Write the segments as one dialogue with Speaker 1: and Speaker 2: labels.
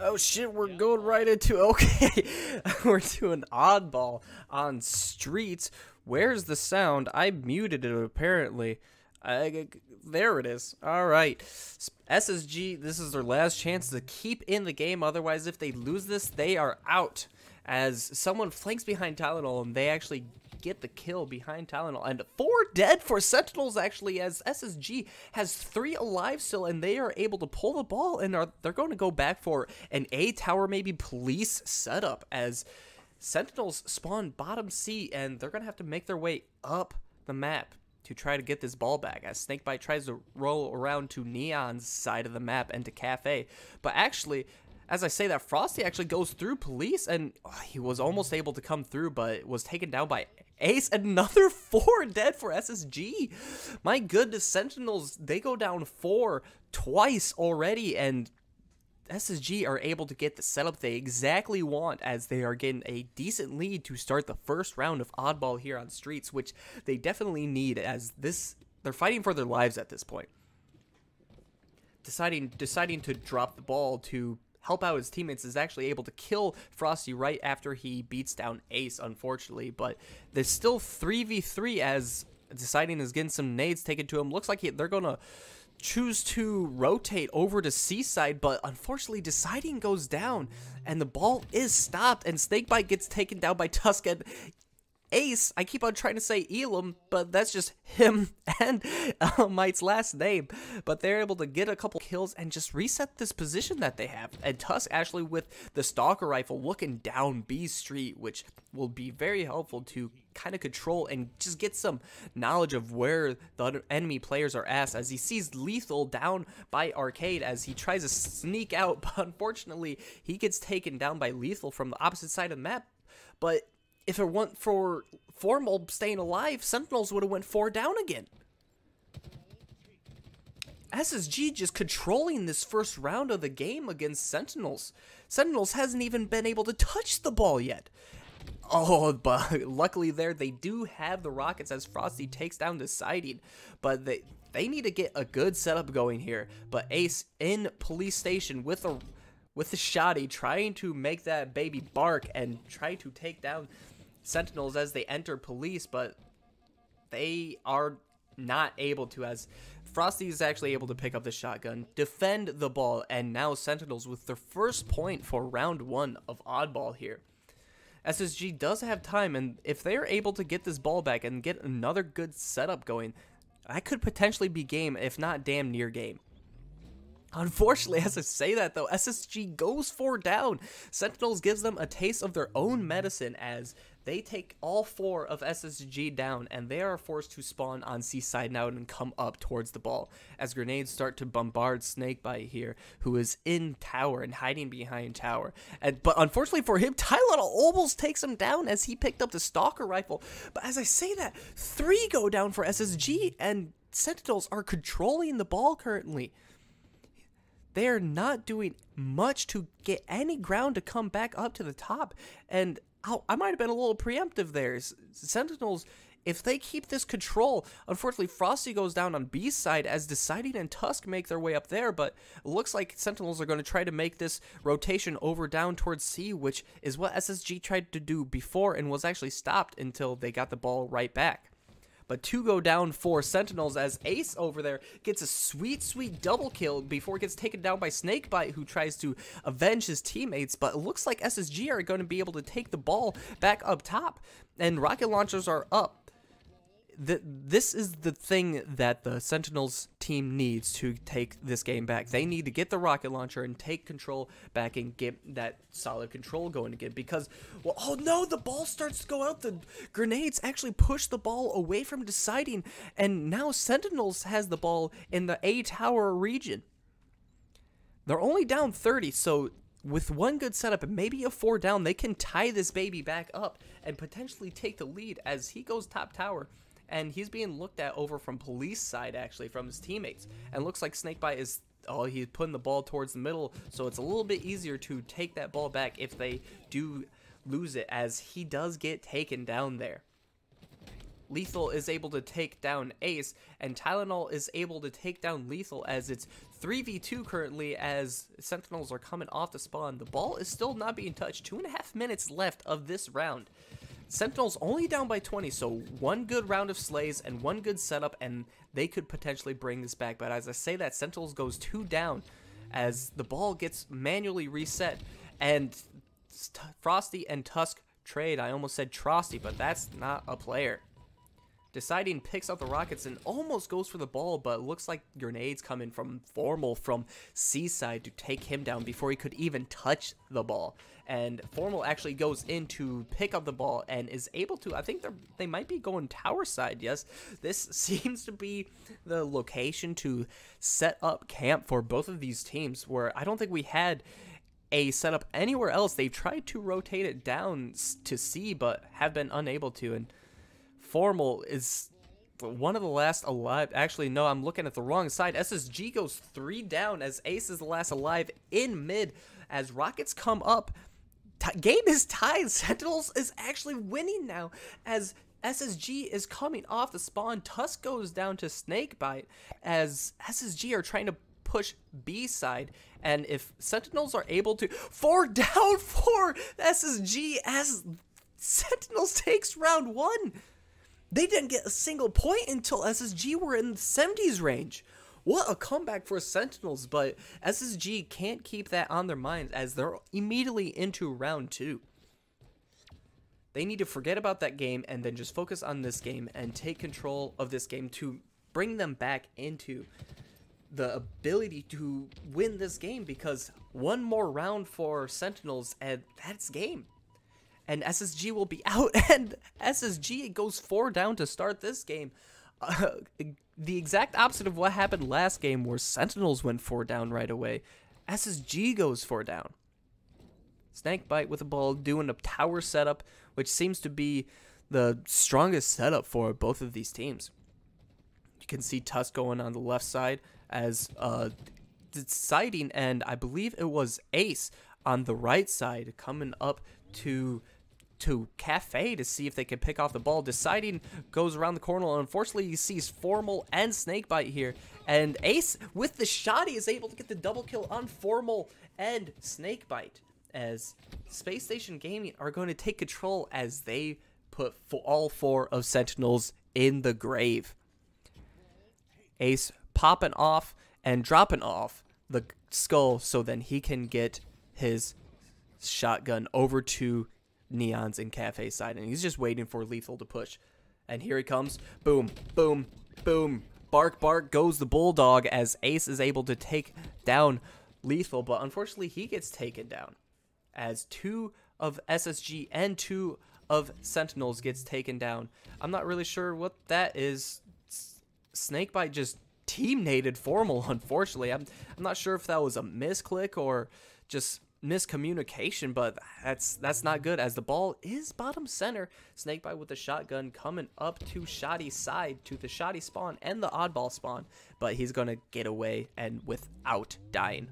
Speaker 1: Oh shit, we're going right into, okay, we're doing oddball on streets. Where's the sound? I muted it apparently. There it is. Alright. SSG, this is their last chance to keep in the game. Otherwise, if they lose this, they are out. As someone flanks behind Tylenol and they actually get the kill behind Tylenol. And 4 dead for Sentinels, actually, as SSG has 3 alive still, and they are able to pull the ball, and they're going to go back for an A tower, maybe police setup, as Sentinels spawn bottom C, and they're going to have to make their way up the map to try to get this ball back, as Snakebite tries to roll around to Neon's side of the map and to Cafe. But actually, as I say that, Frosty actually goes through police, and he was almost able to come through, but was taken down by Ace. Another 4 dead for SSG. My goodness, Sentinels, they go down 4 twice already, and SSG are able to get the setup they exactly want, as they are getting a decent lead to start the first round of oddball here on streets, which they definitely need, as they're fighting for their lives at this point. Deciding to drop the ball to help out his teammates is actually able to kill Frosty right after he beats down Ace, unfortunately. But there's still 3v3, as Deciding is getting some nades taken to him. Looks like they're going to choose to rotate over to C-side, but unfortunately Deciding goes down, and the ball is stopped, and Snakebite gets taken down by Tusk, and Ace, I keep on trying to say Elam, but that's just him and Mite's last name. But they're able to get a couple kills and just reset this position that they have. And Tusk actually with the Stalker Rifle looking down B Street, which will be very helpful to kind of control and just get some knowledge of where the enemy players are at, as he sees Lethal down by Arcade as he tries to sneak out. But unfortunately, he gets taken down by Lethal from the opposite side of the map. But if it weren't for Formal staying alive, Sentinels would have went 4 down again. SSG just controlling this first round of the game against Sentinels. Sentinels hasn't even been able to touch the ball yet. Oh, but luckily there, they do have the rockets as Frosty takes down Deciding. But they need to get a good setup going here. But Ace in police station with the shotty, trying to make that baby bark and try to take down Sentinels as they enter police, but they are not able to, as Frosty is actually able to pick up the shotgun, defend the ball, and now Sentinels with their first point for round 1 of oddball here. SSG does have time, and if they're able to get this ball back and get another good setup going, that could potentially be game, if not damn near game. Unfortunately, as I say that though, SSG goes 4 down. Sentinels gives them a taste of their own medicine as they take all 4 of SSG down, and they are forced to spawn on C-side now and come up towards the ball as grenades start to bombard Snakebite here, who is in tower and hiding behind tower. But unfortunately for him, Tylenol almost takes him down as he picked up the Stalker Rifle. But as I say that, 3 go down for SSG, and Sentinels are controlling the ball currently. They are not doing much to get any ground to come back up to the top, and I might have been a little preemptive there. Sentinels, if they keep this control, unfortunately Frosty goes down on B side as Deciding and Tusk make their way up there, but it looks like Sentinels are going to try to make this rotation over down towards C, which is what SSG tried to do before and was actually stopped until they got the ball right back. But 2 go down for Sentinels as Ace over there gets a sweet double kill before it gets taken down by Snakebite, who tries to avenge his teammates. But it looks like SSG are going to be able to take the ball back up top, and rocket launchers are up. This is the thing that the Sentinels team needs to take this game back. They need to get the rocket launcher and take control back and get that solid control going again. Because, well, oh no, the ball starts to go out. The grenades actually push the ball away from Deciding, and now Sentinels has the ball in the A tower region. They're only down 30, so with one good setup and maybe a 4 down, they can tie this baby back up and potentially take the lead as he goes top tower. And he's being looked at over from police side, actually, from his teammates. And looks like Snakebite is, he's putting the ball towards the middle, so it's a little bit easier to take that ball back if they do lose it, as he does get taken down there. Lethal is able to take down Ace, and Tylenol is able to take down Lethal, as it's 3v2 currently as Sentinels are coming off the spawn. The ball is still not being touched. 2.5 minutes left of this round. Sentinels only down by 20, so one good round of slays and one good setup, and they could potentially bring this back. But as I say that, Sentinels goes 2 down as the ball gets manually reset, and Frosty and Tusk trade. I almost said Trosty, but that's not a player. Deciding picks up the rockets and almost goes for the ball, but looks like grenades coming from Formal from Seaside to take him down before he could even touch the ball. And Formal actually goes in to pick up the ball and is able to, I think they might be going tower side, yes. This seems to be the location to set up camp for both of these teams, where I don't think we had a setup anywhere else. They've tried to rotate it down to C, but have been unable to, and Formal is one of the last alive. Actually, no, I'm looking at the wrong side. SSG goes 3 down as Ace is the last alive in mid. As rockets come up, game is tied. Sentinels is actually winning now as SSG is coming off the spawn. Tusk goes down to Snakebite as SSG are trying to push B side, and if Sentinels are able to 4 down for SSG as Sentinels takes round 1. They didn't get a single point until SSG were in the 70s range. What a comeback for Sentinels, but SSG can't keep that on their minds as they're immediately into round 2. They need to forget about that game and then just focus on this game and take control of this game to bring them back into the ability to win this game, because one more round for Sentinels and that's game. And SSG will be out, and SSG goes 4 down to start this game. The exact opposite of what happened last game, where Sentinels went 4 down right away. SSG goes 4 down. Snakebite with the ball, doing a tower setup, which seems to be the strongest setup for both of these teams. You can see Tusk going on the left side as deciding, and I believe it was Ace on the right side coming up to Cafe to see if they can pick off the ball. Deciding goes around the corner, and unfortunately he sees Formal and Snakebite here, and Ace with the shotty is able to get the double kill on Formal and Snakebite, as Spacestation Gaming are going to take control as they put all 4 of Sentinels in the grave. Ace popping off and dropping off the skull so then he can get his shotgun over to Neon's and Cafe side, and he's just waiting for Lethal to push. And here he comes. Boom, boom, boom. Bark, bark goes the Bulldog as Ace is able to take down Lethal, but unfortunately he gets taken down as 2 of SSG and 2 of Sentinels gets taken down. I'm not really sure what that is. Snakebite just team-nated Formal, unfortunately. I'm not sure if that was a misclick or just miscommunication, but that's not good as the ball is bottom center. Snakebite with the shotgun coming up to Shoddy's side, to the Shoddy spawn and the oddball spawn, but he's gonna get away and without dying.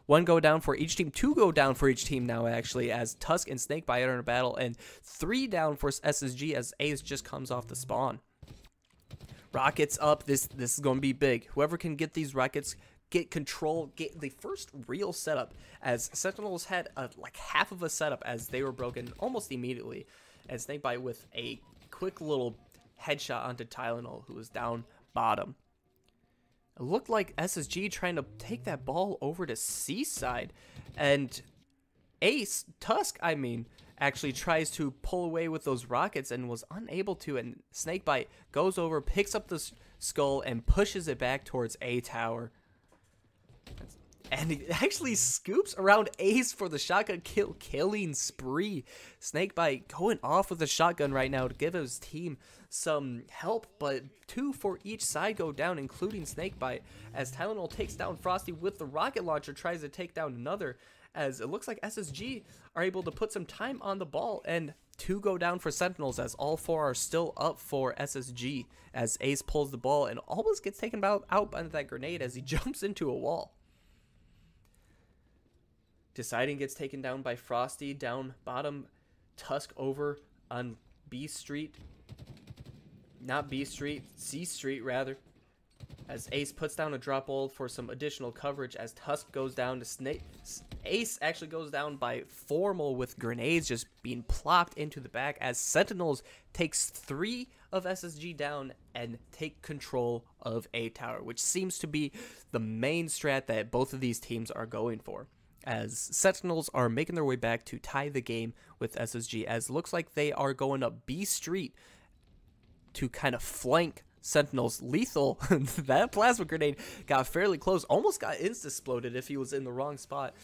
Speaker 1: 1 go down for each team, 2 go down for each team now actually, as Tusk and Snakebite are in a battle, and 3 down for SSG as Ace just comes off the spawn. Rockets up. This is gonna be big. Whoever can get these rockets, get control, get the first real setup, as Sentinels had like half of a setup as they were broken almost immediately, and Snakebite with a quick little headshot onto Tylenol, who was down bottom. It looked like SSG trying to take that ball over to Seaside, and Tusk, actually tries to pull away with those rockets and was unable to, and Snakebite goes over, picks up the skull, and pushes it back towards A tower. And he actually scoops around Ace for the shotgun killing spree. Snakebite going off with the shotgun right now to give his team some help, but 2 for each side go down, including Snakebite, as Tylenol takes down Frosty with the rocket launcher, tries to take down another, as it looks like SSG are able to put some time on the ball, and 2 go down for Sentinels as all 4 are still up for SSG, as Ace pulls the ball and almost gets taken out by that grenade as he jumps into a wall. Deciding gets taken down by Frosty down bottom. Tusk over on B Street. Not B Street, C Street rather. as Ace puts down a drop ult for some additional coverage as Tusk goes down to Snake. Ace actually goes down by Formal with grenades just being plopped into the back as Sentinels takes 3 of SSG down and take control of A tower, which seems to be the main strat that both of these teams are going for, as Sentinels are making their way back to tie the game with SSG, as it looks like they are going up B Street to kind of flank Sentinels. Lethal, that plasma grenade got fairly close, almost got insta-exploded if he was in the wrong spot.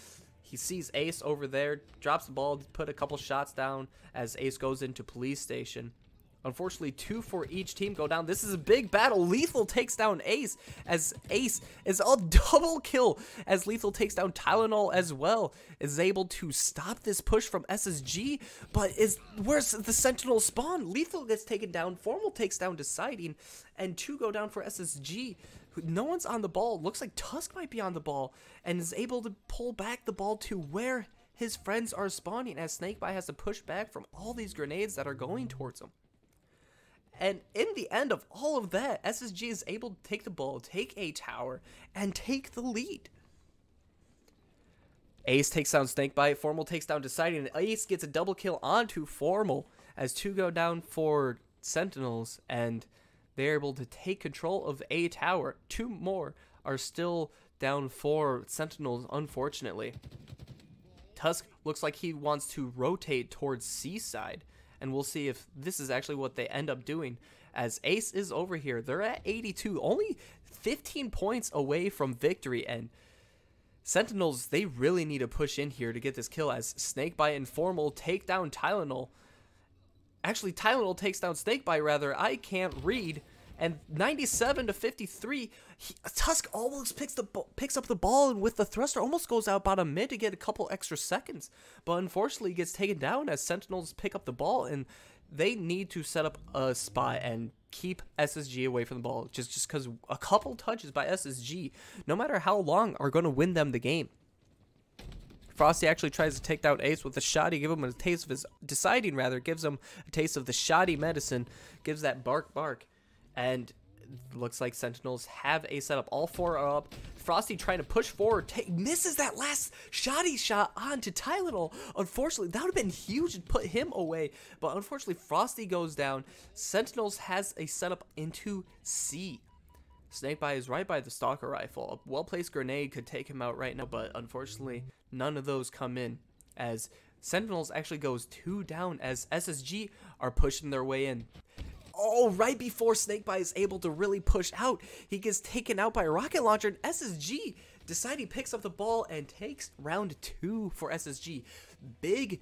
Speaker 1: He sees Ace over there, drops the ball, put a couple shots down as Ace goes into police station. Unfortunately, 2 for each team go down. This is a big battle. Lethal takes down Ace as Ace is a double kill as Lethal takes down Tylenol as well. Is able to stop this push from SSG, but where's the Sentinel spawn? Lethal gets taken down. Formal takes down Deciding, and 2 go down for SSG. No one's on the ball. Looks like Tusk might be on the ball and is able to pull back the ball to where his friends are spawning as Snakebite has to push back from all these grenades that are going towards him. And in the end of all of that, SSG is able to take the ball, take A tower, and take the lead. Ace takes down Snakebite, Formal takes down Deciding, and Ace gets a double kill onto Formal as 2 go down for Sentinels, and they're able to take control of A tower. 2 more are still down for Sentinels, unfortunately. Tusk looks like he wants to rotate towards C side, and we'll see if this is actually what they end up doing, as Ace is over here. They're at 82, only 15 points away from victory, and Sentinels, they really need to push in here to get this kill as Snakebite and Formal take down Tylenol. Actually, Tylenol takes down Snakebite, rather. I can't read. And 97 to 53, Tusk almost picks up the ball, and with the thruster almost goes out about a mid to get a couple extra seconds. But unfortunately, he gets taken down as Sentinels pick up the ball, and they need to set up a spot and keep SSG away from the ball. Just because a couple touches by SSG, no matter how long, are going to win them the game. Frosty actually tries to take down Ace with a shoddy, give him a taste of his Deciding, gives him a taste of the shoddy medicine, gives that bark. And looks like Sentinels have a setup. All 4 are up. Frosty trying to push forward. Misses that last shoddy shot onto Tylenol. Unfortunately, that would have been huge to put him away. But unfortunately, Frosty goes down. Sentinels has a setup into C. Snakebite is right by the Stalker Rifle. A well-placed grenade could take him out right now. But unfortunately, none of those come in, as Sentinels actually goes 2 down as SSG are pushing their way in. Oh, right before Snakebite is able to really push out, he gets taken out by a rocket launcher, and SSG Deciding picks up the ball and takes round 2 for SSG. Big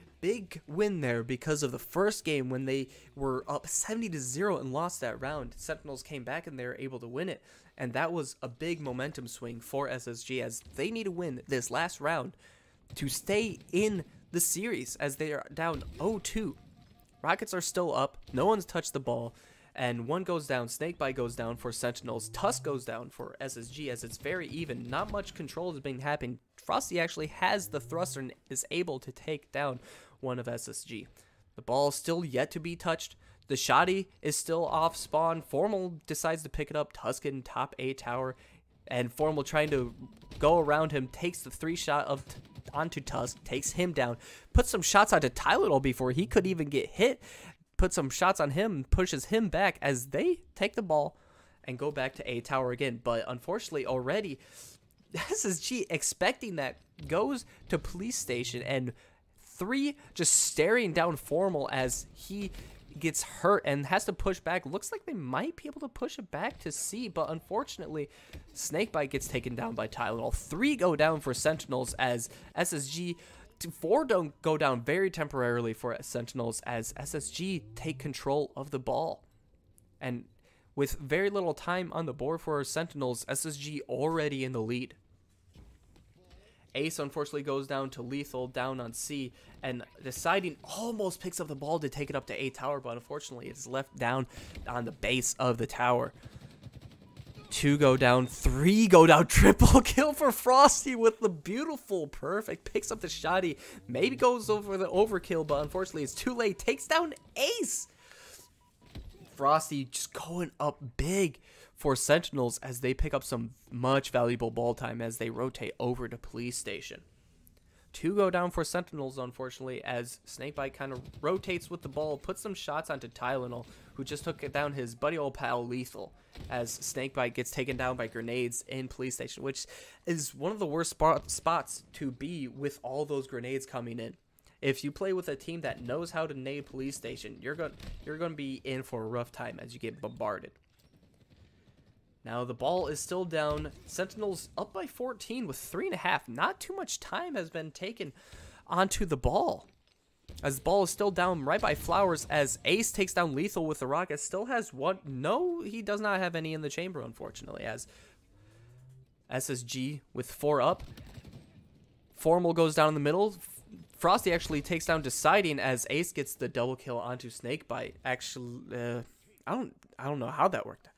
Speaker 1: win there because of the first game when they were up 70-0 and lost that round. Sentinels came back and they were able to win it, and that was a big momentum swing for SSG as they need to win this last round to stay in the series as they are down 0-2. Rockets are still up, no one's touched the ball, and 1 goes down. Snakebite goes down for Sentinels. Tusk goes down for SSG as it's very even. Not much control has been happening. Frosty actually has the thruster and is able to take down 1 of SSG. The ball is still yet to be touched. The shoddy is still off spawn. Formal decides to pick it up. Tusk in top A tower, and Formal trying to go around him takes the 3-shot onto Tusk, takes him down, puts some shots onto Tylenol before he could even get hit, puts some shots on him, pushes him back as they take the ball and go back to A tower again. But unfortunately, already SSG expecting that goes to police station, and 3 just staring down Formal as he gets hurt and has to push back. Looks like they might be able to push it back to C, but unfortunately Snakebite gets taken down by Tylenol. 3 go down for Sentinels as SSG. 4 don't go down very temporarily for Sentinels as SSG take control of the ball. And with very little time on the board for Sentinels, SSG already in the lead. Ace unfortunately goes down to Lethal, down on C, and Deciding almost picks up the ball to take it up to A tower, but unfortunately it's left down on the base of the tower. 2 go down, 3 go down, triple kill for Frosty with the beautiful perfect, picks up the shoddy, maybe goes over the overkill, but unfortunately it's too late, takes down Ace. Frosty just going up big for Sentinels as they pick up some much valuable ball time as they rotate over to Police Station. 2 go down for Sentinels, unfortunately, as Snakebite kind of rotates with the ball, puts some shots onto Tylenol, who just took it down his buddy old pal Lethal, as Snakebite gets taken down by grenades in Police Station, which is one of the worst spots to be with all those grenades coming in. If you play with a team that knows how to nade Police Station, you're going to be in for a rough time as you get bombarded. Now the ball is still down. Sentinels up by 14 with 3.5. Not too much time has been taken onto the ball, as the ball is still down right by Flowers, as Ace takes down Lethal with the rocket. Still has one. No, he does not have any in the chamber, unfortunately, as SSG with 4 up. Formal goes down in the middle. Frosty actually takes down Deciding as Ace gets the double kill onto Snakebite. Actually, I don't know how that worked.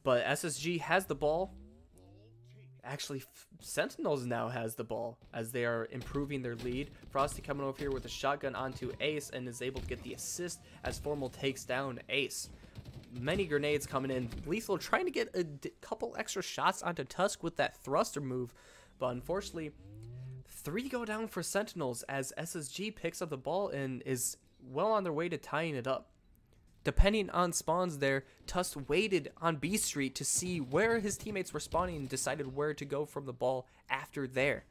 Speaker 1: But SSG has the ball. Actually, Sentinels now has the ball as they are improving their lead. Frosty coming over here with a shotgun onto Ace and is able to get the assist as Formal takes down Ace. Many grenades coming in. Lethal trying to get a couple extra shots onto Tusk with that thruster move. But unfortunately, 3 go down for Sentinels as SSG picks up the ball and is well on their way to tying it up. Depending on spawns there, Tusk waited on B Street to see where his teammates were spawning and decided where to go from the ball after there.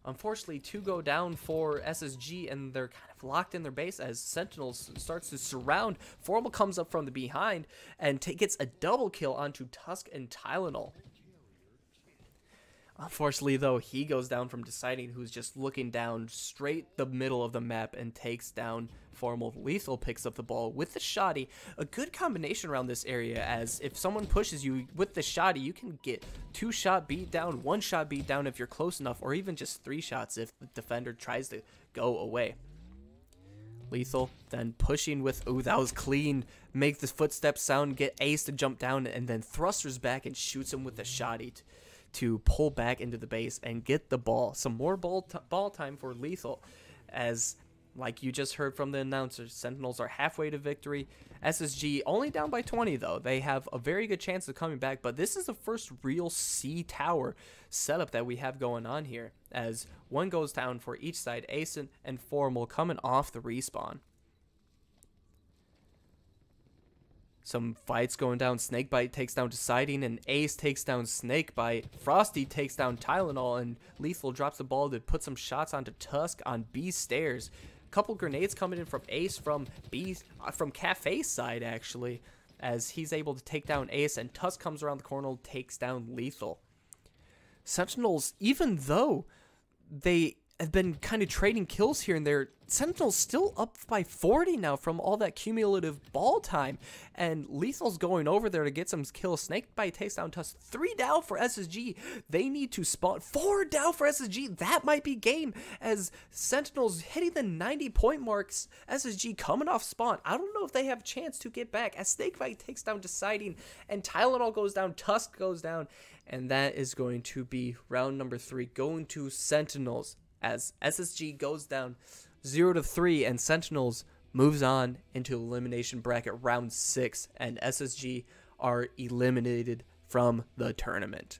Speaker 1: Unfortunately, 2 go down for SSG and they're kind of locked in their base as Sentinels starts to surround. Formal comes up from the behind and gets a double kill onto Tusk and Tylenol. Unfortunately, though, he goes down from Deciding, who's just looking down straight the middle of the map and takes down Formal. Lethal picks up the ball with the shotty. A good combination around this area, as if someone pushes you with the shotty, you can get 2-shot beat down, 1-shot beat down if you're close enough, or even just 3 shots if the defender tries to go away. Lethal then pushing with, ooh, that was clean, make the footsteps sound, get Ace to jump down, and then thrusters back and shoots him with the shotty to pull back into the base and get the ball. Some more ball time for Lethal, as like you just heard from the announcers, Sentinels are halfway to victory. SSG only down by 20 though. They have a very good chance of coming back, but this is the first real C tower setup that we have going on here, as 1 goes down for each side. Ace and Formal coming off the respawn. Some fights going down. Snakebite takes down Deciding and Ace takes down Snakebite. Frosty takes down Tylenol and Lethal drops the ball to put some shots onto Tusk on B stairs. Couple grenades coming in from Ace from Cafe's side, actually, as he's able to take down Ace, and Tusk comes around the corner, takes down Lethal. Sentinels, even though they have been kind of trading kills here and there, Sentinel's still up by 40 now from all that cumulative ball time, and Lethal's going over there to get some kills. Snakebite takes down Tusk. 3 down for SSG. They need to spawn. 4 down for SSG. That might be game, as Sentinel's hitting the 90-point marks. SSG coming off spawn. I don't know if they have a chance to get back, as Snakebite takes down Deciding, and Tylenol goes down, Tusk goes down, and that is going to be round number 3 going to Sentinels, as SSG goes down 0-3 and Sentinels moves on into Elimination Bracket Round 6, and SSG are eliminated from the tournament.